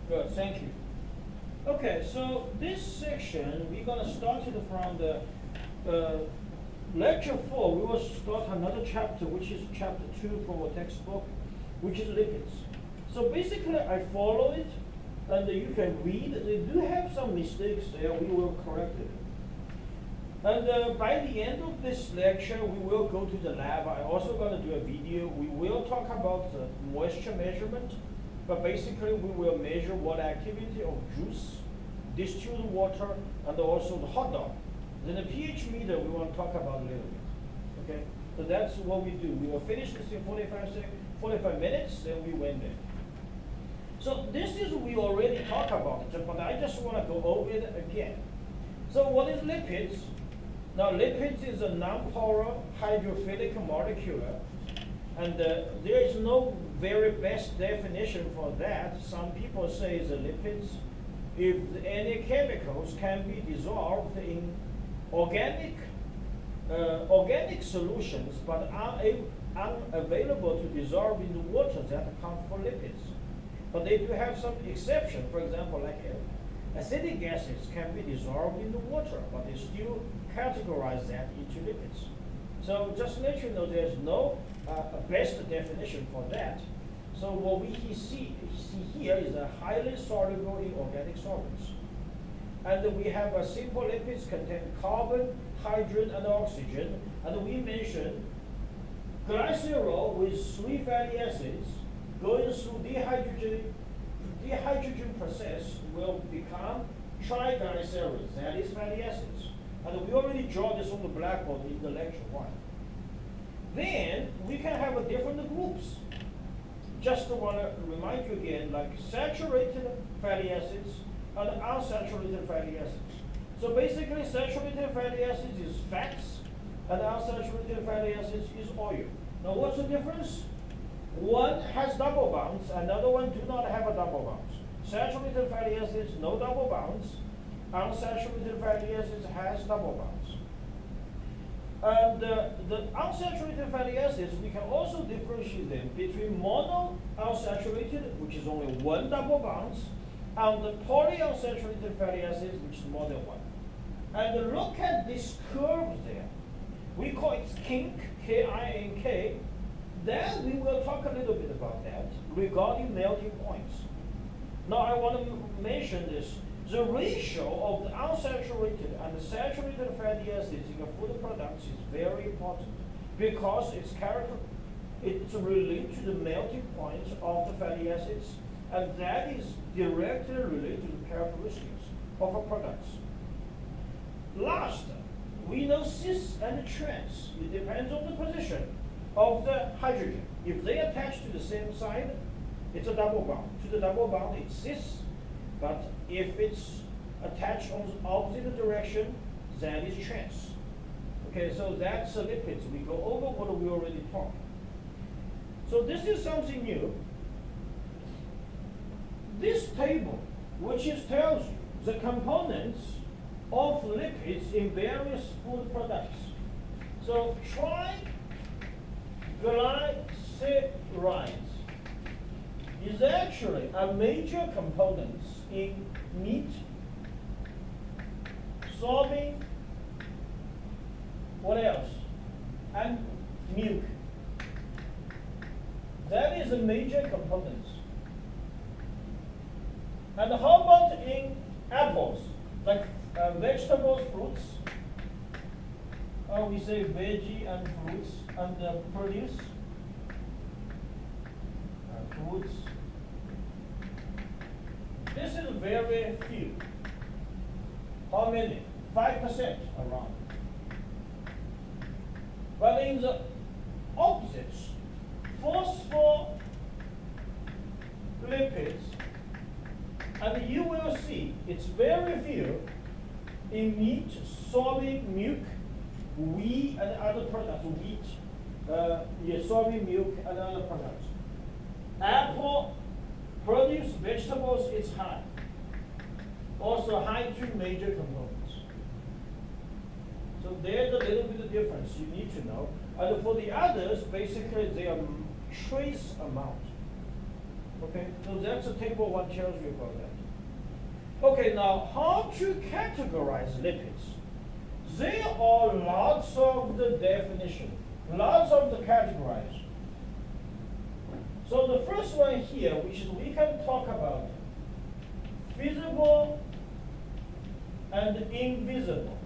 Good, thank you. Okay, so this section, we're gonna start it from the lecture 4. We will start another chapter, which is chapter 2 from our textbook, which is lipids. So basically, I follow it, and you can read. They do have some mistakes there. We will correct it. And by the end of this lecture, we will go to the lab. I also gonna do a video. We will talk about the moisture measurement. But basically, we will measure water activity of juice, distilled water, and also the hot dog. Then the pH meter, we want to talk about a little bit. Okay? So that's what we do. We will finish this in 45 minutes, then we went there. So this is, we already talked about it, but I just want to go over it again. So what is lipids? Now, lipids is a non-polar hydrophilic molecule. And there is no very best definition for that. Some people say the lipids, if any chemicals can be dissolved in organic solutions, but are unavailable to dissolve in the water, that account for lipids. But they do have some exception. For example, like acidic gases can be dissolved in the water, but they still categorize that into lipids. So just let you know, there's no best definition for that. So what we see here is a highly soluble in organic solvents. And we have a simple lipids contain carbon, hydrogen, and oxygen. And we mentioned glycerol with 3 fatty acids going through dehydrogen process will become triglycerides, that is fatty acids. And we already draw this on the blackboard in the lecture 1. Then we can have a different groups. Just want to remind you again, like saturated fatty acids and unsaturated fatty acids. So basically, saturated fatty acids is fats, and unsaturated fatty acids is oil. Now, what's the difference? One has double bonds, another one do not have a double bonds. Saturated fatty acids, no double bonds. Unsaturated fatty acids has double bonds. And the unsaturated fatty acids, we can also differentiate them between monounsaturated, which is only one double bonds, and the polyunsaturated fatty acids, which is more than one. And look at this curve there. We call it kink, K-I-N-K. Then we will talk a little bit about that regarding melting points. Now I want to mention this. The ratio of the unsaturated and the saturated fatty acids in the food products is very important because it's related to the melting point of the fatty acids, and that is directly related to the characteristics of our products. Last, we know cis and trans. It depends on the position of the hydrogen. If they attach to the same side, it's a double bond. To the double bond, it's cis. But if it's attached on the opposite direction, that is trans. Okay, so that's lipids. We go over what we already talked. So this is something new. This table, which tells you the components of lipids in various food products. So triglycerides is actually a major component in meat, soybean, what else? And milk. That is a major component. And how about in apples, like vegetables, fruits? We say veggie and fruits and produce. Fruits. This is very few. How many? 5% around. But in the opposites, phospholipids, and you will see it's very few in meat, soybean, milk, wheat, and other products. Wheat, soybean milk, and other products. Apple, produce, vegetables, it's high. Also high to major components. So there's a little bit of difference you need to know. And for the others, basically they are trace amount. Okay, so that's a table 1 tells you about that. Okay, now how to categorize lipids? There are lots of the definition, lots of the categories. So the first one here, which is we can talk about visible and invisible.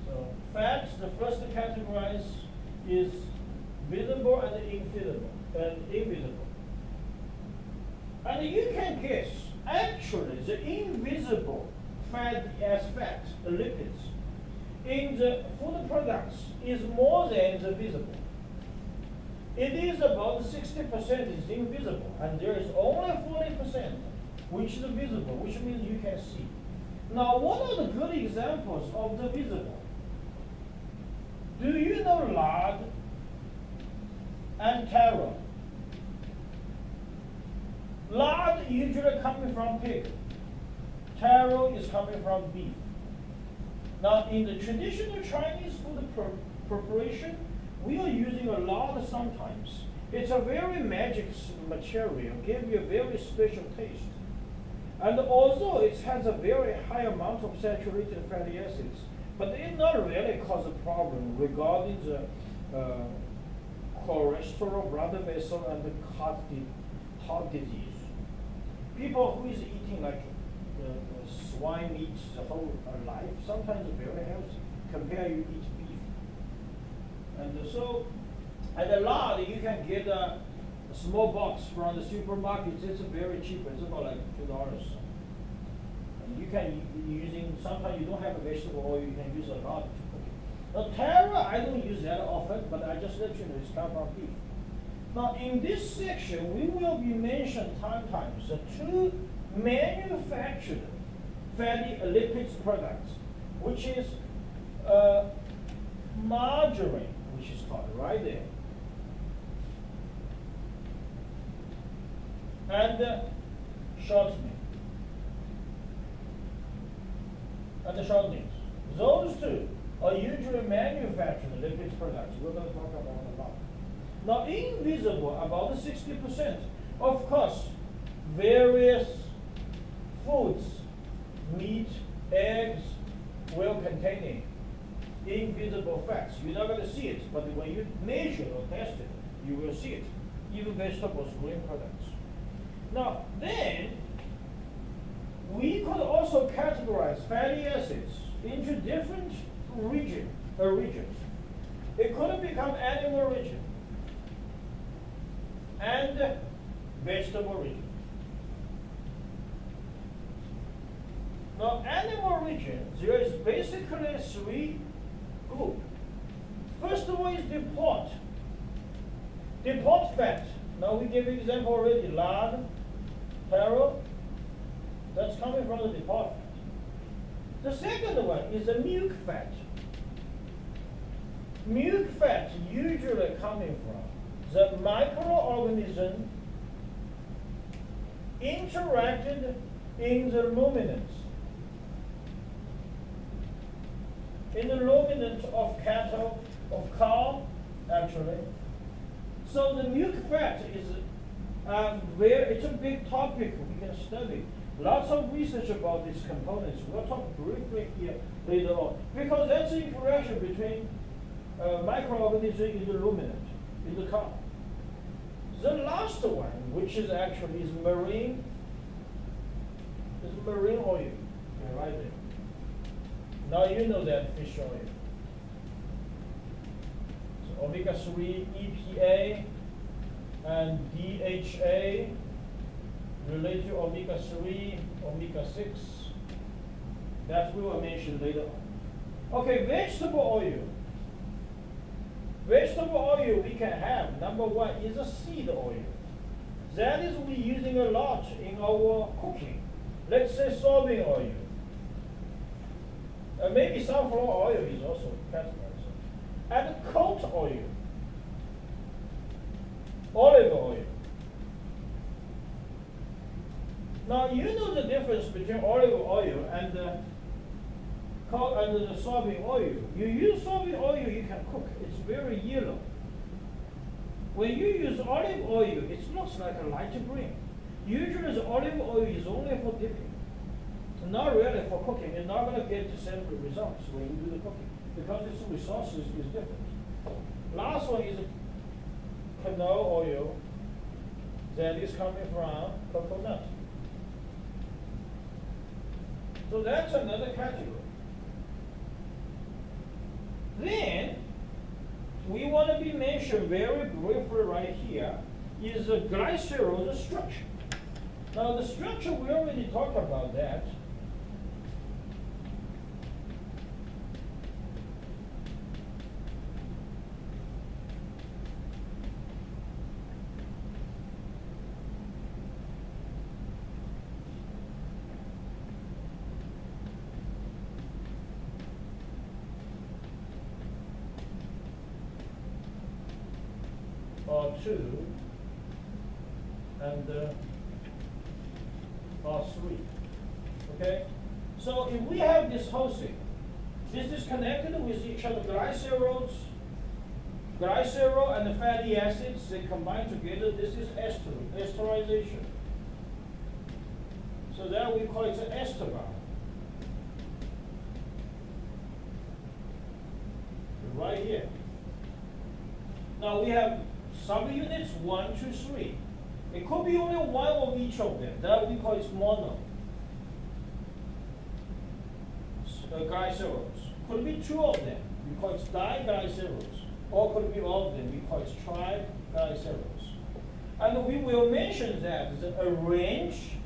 So fats, the first categorize is visible and invisible. And you can guess, actually, the invisible fat as fat, the lipids, in the food products is more than the visible. It is about 60% is invisible, and there is only 40% which is visible, which means you can see. Now, what are the good examples of the visible? Do you know lard and taro? Lard usually coming from pig. Taro is coming from beef. Now, in the traditional Chinese food preparation, we are using a lard sometimes. It's a very magic material, give you a very special taste. And although it has a very high amount of saturated fatty acids, but it not really cause a problem regarding the cholesterol, blood vessel, and the heart disease. People who is eating like swine meat the whole life, sometimes very healthy, compare you eat beef. And so, at the lard, you can get a small box from the supermarkets. It's very cheap. It's about like $2. And you can using, sometimes you don't have a vegetable oil, you can use a lard to cook it. Now, taro, I don't use that often, but I just let you know it's come from beef. Now, in this section, we will be mentioned sometimes the 2 manufactured fatty lipids products, which is margarine, which is called right there, and shortening. And the shortenings. Those 2 are usually manufactured lipids products. We're going to talk about a lot. Now, invisible, about 60%. Of course, various foods, meat, eggs, will contain invisible fats. You're not going to see it, but when you measure or test it, you will see it. Even vegetables, green products. Now, then, we could also categorize fatty acids into different regions. It could become animal region and vegetable region. Now, animal region, there is basically 3 groups. First one is depot. Depot fat. Now, we gave example already, lard, taro. That's coming from the depot fat. The second one is the milk fat. Milk fat usually coming from the microorganism interacted in the ruminants. In the ruminant of cattle, of cow, actually. So the milk fat is it's a big topic we can study. Lots of research about these components. We'll talk briefly here later on. Because that's the interaction between microorganism in the ruminant, in the cow. The last one, which is actually marine oil. Okay, right there. Now you know that fish oil. So omega-3, EPA, and DHA related to omega-3, omega-6. That we will mention later on. Okay, vegetable oil. Vegetable oil we can have, number 1 is a seed oil. That is we using a lot in our cooking. Let's say soybean oil. Maybe sunflower oil is also categorized. And coat oil. Olive oil. Now you know the difference between olive oil and the soybean oil. You use soybean oil, you can cook. It's very yellow. When you use olive oil, it looks like a light green. Usually the olive oil is only for dipping, not really for cooking. You're not going to get the same results when you do the cooking because its resources is different. Last one is canola oil that is coming from coconut. So that's another category. Then we want to be mentioned very briefly right here is the glycerol structure. Now the structure, we already talked about that. Or 2 and or 3. Okay? So if we have this whole thing, this is connected with each other. Glycerol and the fatty acids, they combine together. This is esterization. So that we call it an ester bond. Right here. Now we have subunits 1, 2, 3. It could be only one of each of them. That we call it mono. Glycerols. Could be 2 of them. We call it diglycerols. Or could be all of them. We call it triglycerols. And we will mention that the range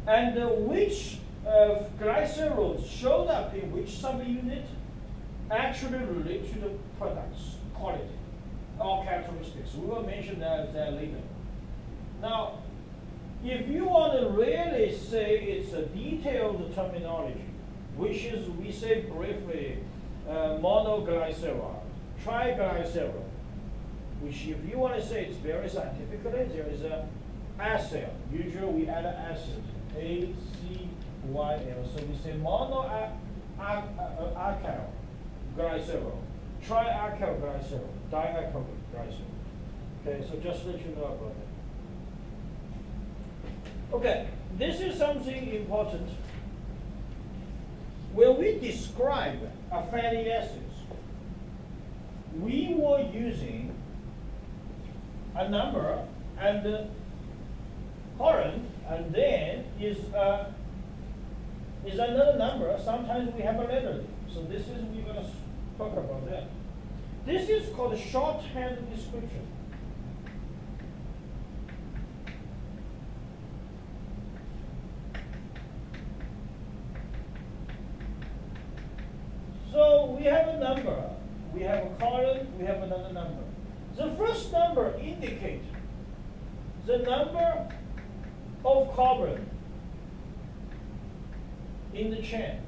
and which glycerols showed up in which subunit actually relate to the product's quality or characteristics. We will mention that later. Now, if you want to really say it's a detailed terminology, which is, we say briefly, monoglycerol, triglycerol, which if you want to say it's very scientifically, there is a acyl. Usually we add an acid, ACYL. So we say monoalkyl glycerol, trialkyl glycerol, dialkyl glycerol. Okay, so just let you know about that. Okay, this is something important. When we describe a fatty acids, we were using a number and the column, and then is another number. Sometimes we have a letter. So this is, we're going to talk about that. This is called a shorthand description. So we have a number, we have a column, we have another number. The first number indicates the number of carbon in the chain.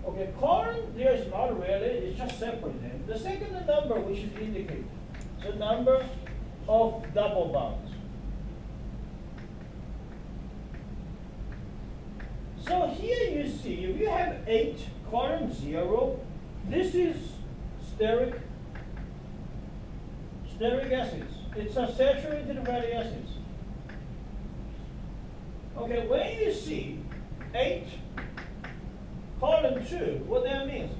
Okay, column, there is not really, it's just separated. The second number, which is indicated, the number of double bonds. So here you see, if you have 8, column 0, this is steric acids. It's a saturated fatty acids. Okay, when you see 8, column 2, what that means?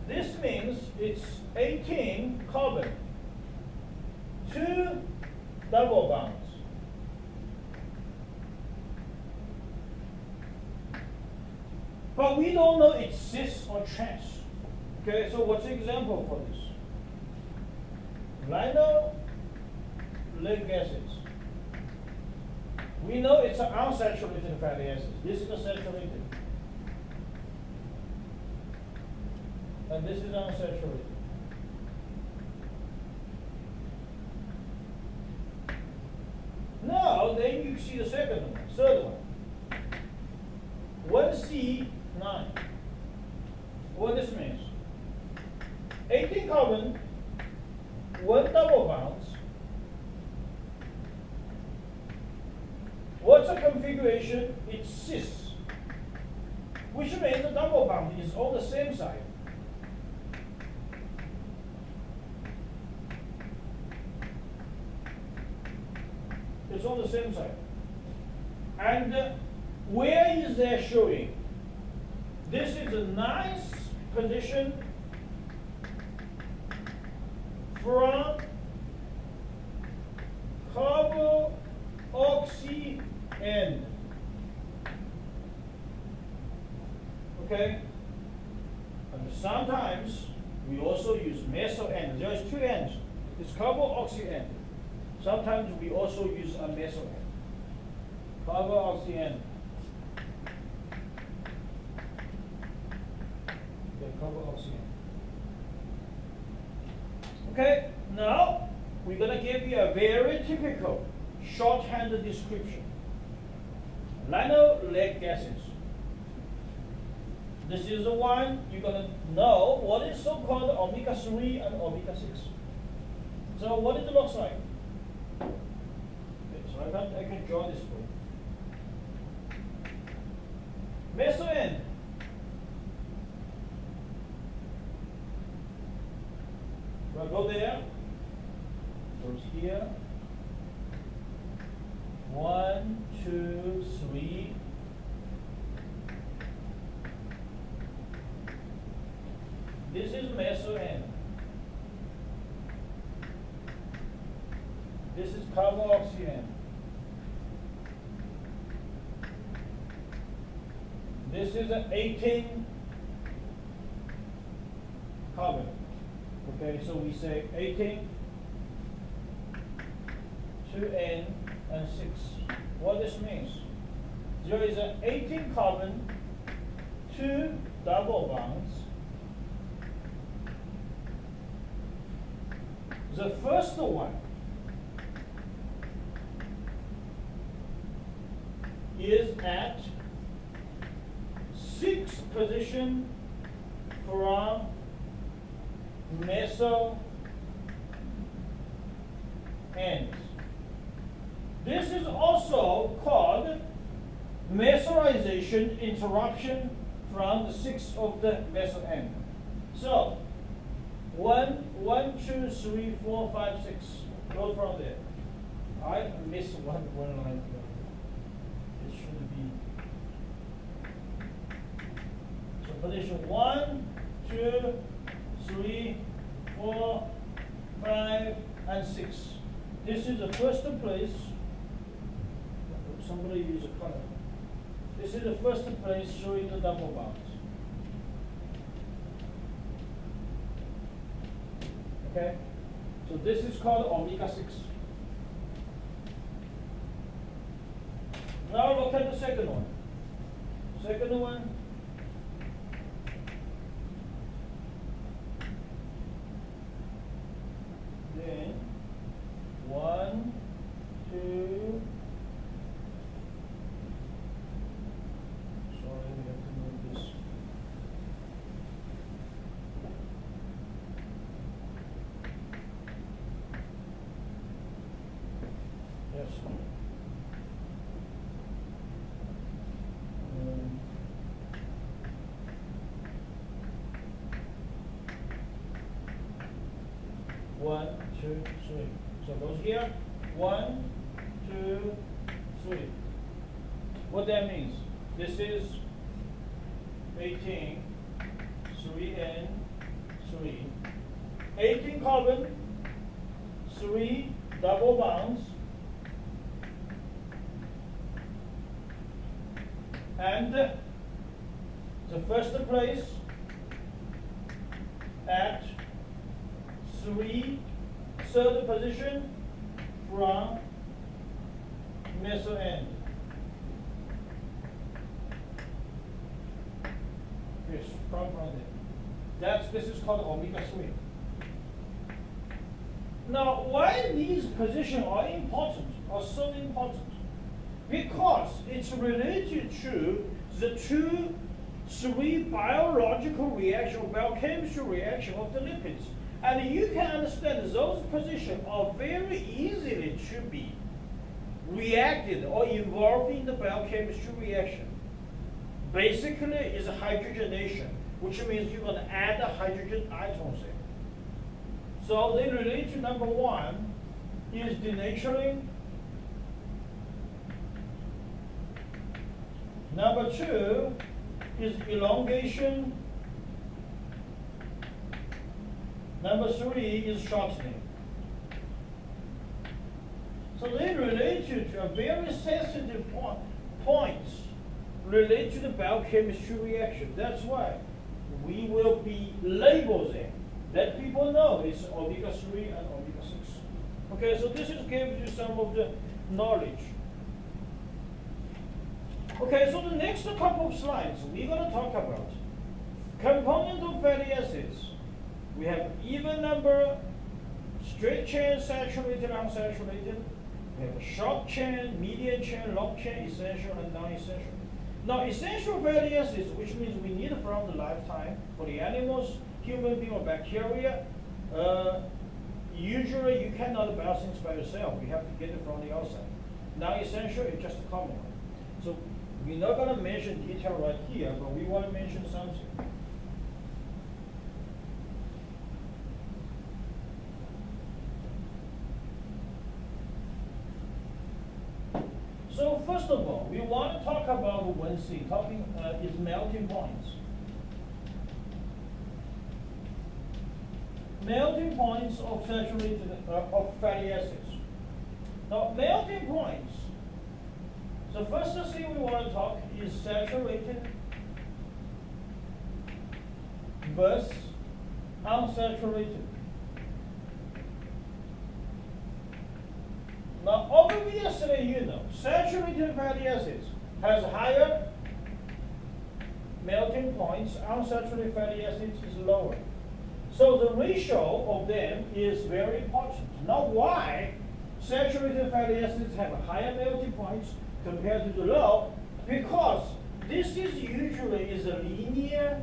This means it's 18 carbon, 2 double bonds. But we don't know it's cis or trans. Okay, so what's the example for this? Linoleic acids. We know it's an unsaturated fatty acid. This is a saturated. And this is unsaturated. Now, then you see the second one, third one. 1C9. What this means? 18 carbon, 1 double bonds. What's the configuration? It's cis, which means the double bond is on the same side. It's on the same side. And where is that showing? This is a nice position from carboxy end. Okay? And sometimes we also use meso end. There's two ends. It's carboxy end. Sometimes we also use a meso end. Carboxy end. Okay, carboxy end. Okay, now we're going to give you a very typical shorthand description. Linoleic gases. This is the one you're going to know what is so-called omega-3 and omega-6. So what it looks like. Okay, so I can draw this for you. Meso end. We'll go there. Goes here. 1, 2, 3. This is meso end. This is carboxy end. This is an 18 carbon. Okay, so we say 18, 2N, and 6. What this means? There is an 18 carbon, 2 double bonds. The first one is at 6th position from meso end. This is also called mesoization interruption from the 6th of the meso end. So 1, 2, 3, 4, 5, 6. Go from there. I missed one line. It should be. So position 1, 2, 3, 4, 5, and 6. This is the first place. Somebody use a color. This is the first place showing the double bonds. Okay? So this is called omega-6. Now look at the second one. Second one. Then 1, 2. Sorry, we have to move this. Yes. 1, 2, 3. So goes here. 1, 2, 3. What that means? This is 18, 3N, 3. 18 carbon, 3 double bonds, and the first place at 3, third position from meso end. Yes, from there. This is called omega-3. Now, why these positions are important, are so important? Because it's related to the 3 biological reaction, biochemistry reaction of the lipids. And you can understand those positions are very easily to be reacted or involved in the biochemistry reaction. Basically, it's hydrogenation, which means you're going to add the hydrogen atoms in. So they relate to number 1 is denaturing Number 2 is elongation. Number 3 is shortening. So they relate to a very sensitive points relate to the biochemistry reaction. That's why we will be labelling that people know it's omega-3 and omega-6. Okay, so this is gives you some of the knowledge. Okay, so the next couple of slides, we're going to talk about component of fatty acids. We have even number, straight chain, saturated, unsaturated. We have a short chain, medium chain, long chain, essential and non-essential. Now, essential fatty acids, which means we need from the lifetime for the animals, human being, or bacteria. Usually, you cannot buy things by yourself. You have to get it from the outside. Non-essential is just a common one. So we're not going to mention detail right here, but we want to mention something. So first of all, we want to talk about one thing, is melting points. Melting points of saturated of fatty acids. Now, melting points. So first thing we want to talk is saturated versus unsaturated. Now, obviously, you know, saturated fatty acids has higher melting points, unsaturated fatty acids is lower. So the ratio of them is very important. Now, why saturated fatty acids have higher melting points compared to the low? Because this is usually is a linear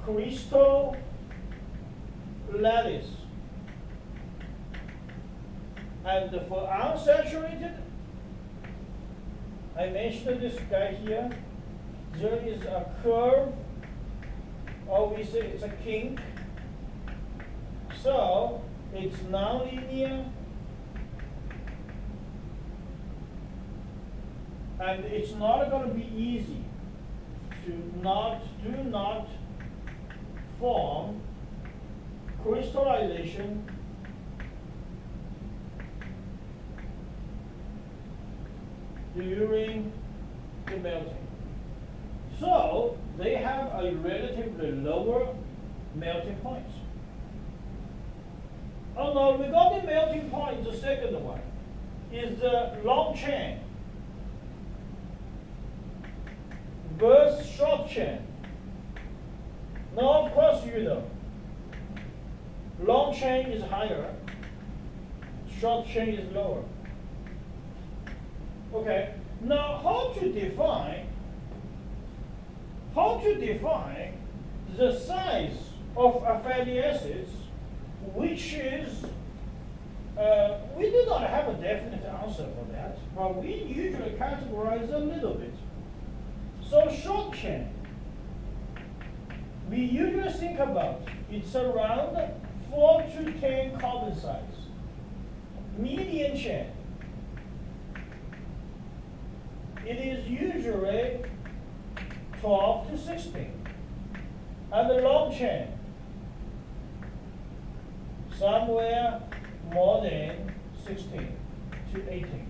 crystal lattice. And for unsaturated, I mentioned this guy here. There is a curve, or we say it's a kink. So it's nonlinear, and it's not going to be easy to do not form crystallization during the melting. So they have a relatively lower melting point. Oh no, regarding melting point, the second one is the long chain versus short chain. Now, of course, you know, long chain is higher, short chain is lower. Okay, now how to define the size of a fatty acids, which is, we do not have a definite answer for that, but we usually categorize a little bit. So short chain, we usually think about it's around 4 to 10 carbon size. Medium chain, it is usually 12 to 16. And the long chain, somewhere more than 16 to 18.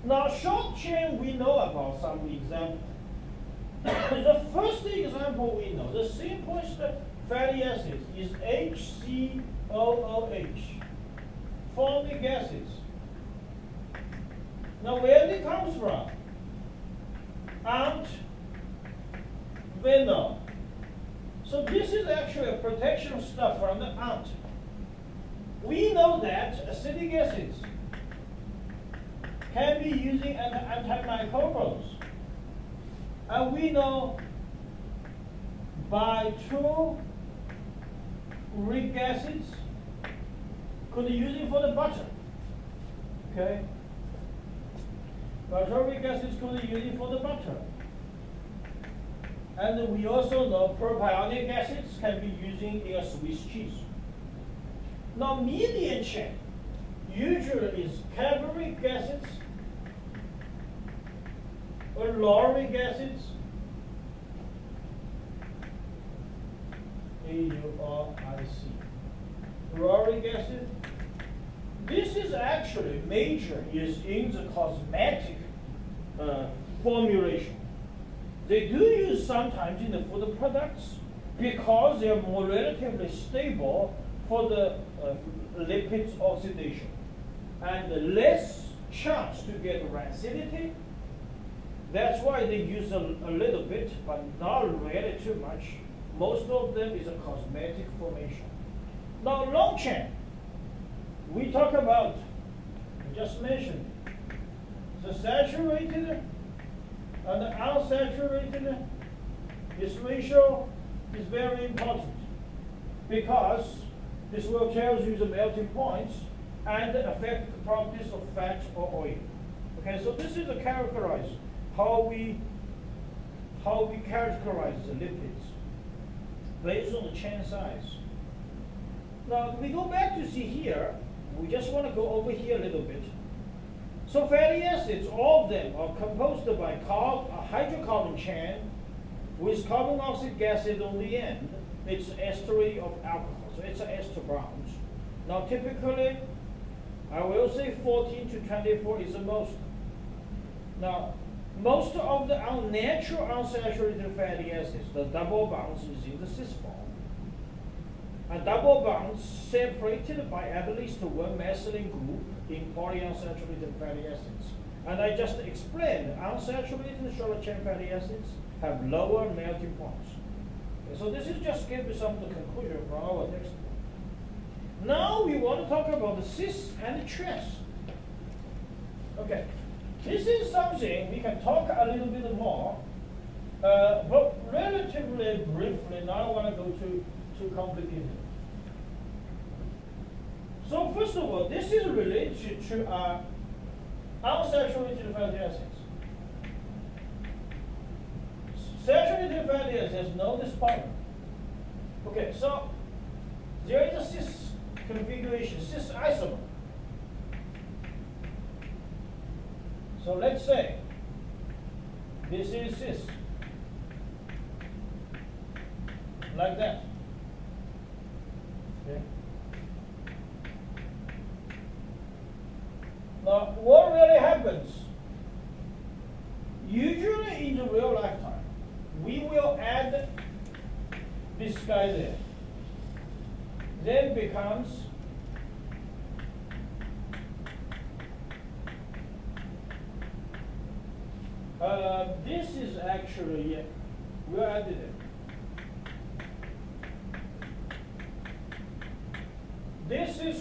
Now, short chain, we know about some examples. The first example we know, the simplest fatty acid is HCOOH, formic acids. Now, where it comes from? Ant venom. So this is actually a protection stuff from the ant. We know that acetic acids can be using antimicrobials. And we know by 2 uric acids could be using for the butter. Okay? Butyric acids could be using for the butter. And we also know propionic acids can be using in a Swiss cheese. Now, medium chain usually is carbonic acids fluoric acids, AURIC, fluoric acid. This is actually major is in the cosmetic formulation. They do use sometimes in the food products because they are more relatively stable for the lipids oxidation and less chance to get rancidity. That's why they use a little bit, but not really too much. Most of them is a cosmetic formation. Now, long chain, we talk about, I just mentioned, the saturated and the unsaturated. This ratio is very important because this will tell you the melting points and affect the properties of fat or oil. Okay, so this is a characterize how we characterize the lipids based on the chain size. Now we go back to see here. We just want to go over here a little bit. So fatty acids, all of them are composed by a hydrocarbon chain with carbon oxide acid on the end. It's estery of alcohol, so it's an ester bonds. Now typically, I will say 14 to 24 is the most. Now, most of the unnatural unsaturated fatty acids, the double bonds is in the cis form. And double bonds separated by at least one methylene group in polyunsaturated fatty acids. And I just explained unsaturated short chain fatty acids have lower melting points. Okay, so this is just give you some of the conclusion from our textbook. Now we want to talk about the cis and the trans. Okay, this is something we can talk a little bit more, but relatively briefly. Now I want to go too complicated. So first of all, this is related to unsaturated fatty acids. Saturated fatty acids know this problem. Okay, so there is a cis configuration, cis isomer. So let's say this is cis, like that. Okay. Now, what really happens? Usually in the real lifetime, we will add this guy there. Then becomes this is actually, we added it. This is